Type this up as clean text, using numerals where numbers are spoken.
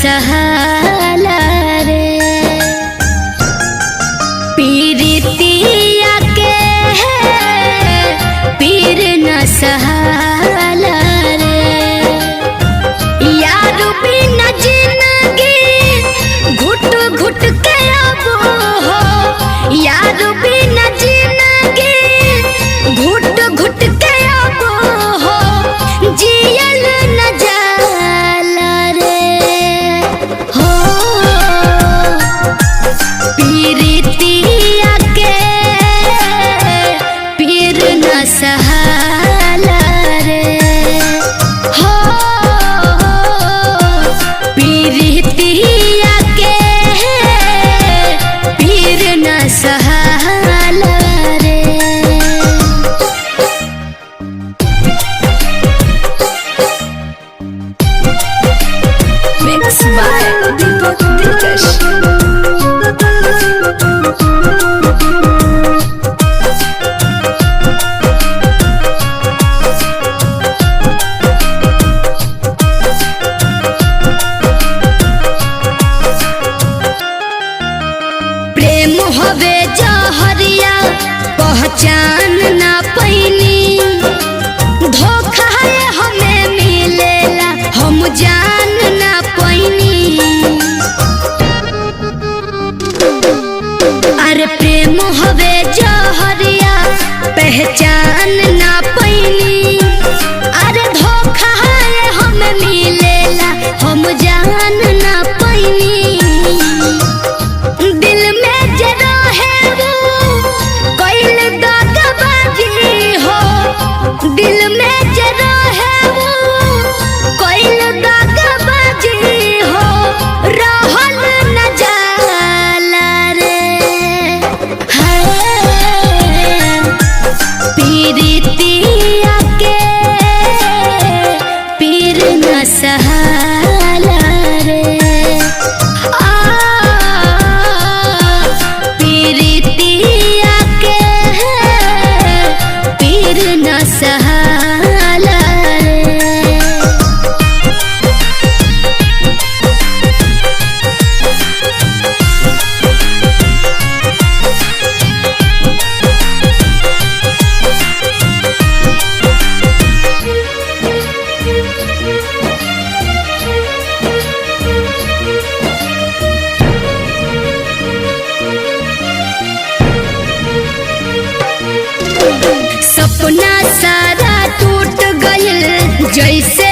सहाला रे पीरितिया के पीर न सहाला रे यार बिना जिंदगी घुट घुट के अब हो यार बिना जिंदगी घुट घुट के अब हो जियल न जाला रे हो पीरितिया के पीर न सहाला रे हो पीरितिया के पीर न सहाला रे। Mixed by Deepak Dilkash. प्रेम हवे जहरिया पहचान ना पैनी धोखा है हमें मिलेला हम जान ना पैनी अरे प्रेम हवे जहरिया पहचान ना पैनी अरे धोखा है हमें मिलेला हम जान ना पैनी दिल में जरा है वो कोइल दागबाजी हो दिल में जरा है वो कोइल दागबाजी हो रहल न जाला रे हाय पीरितिया के पीर न सहाला रे पीरितिया के पीर न सहाला रे। सपना सारा टूट गइल जैसे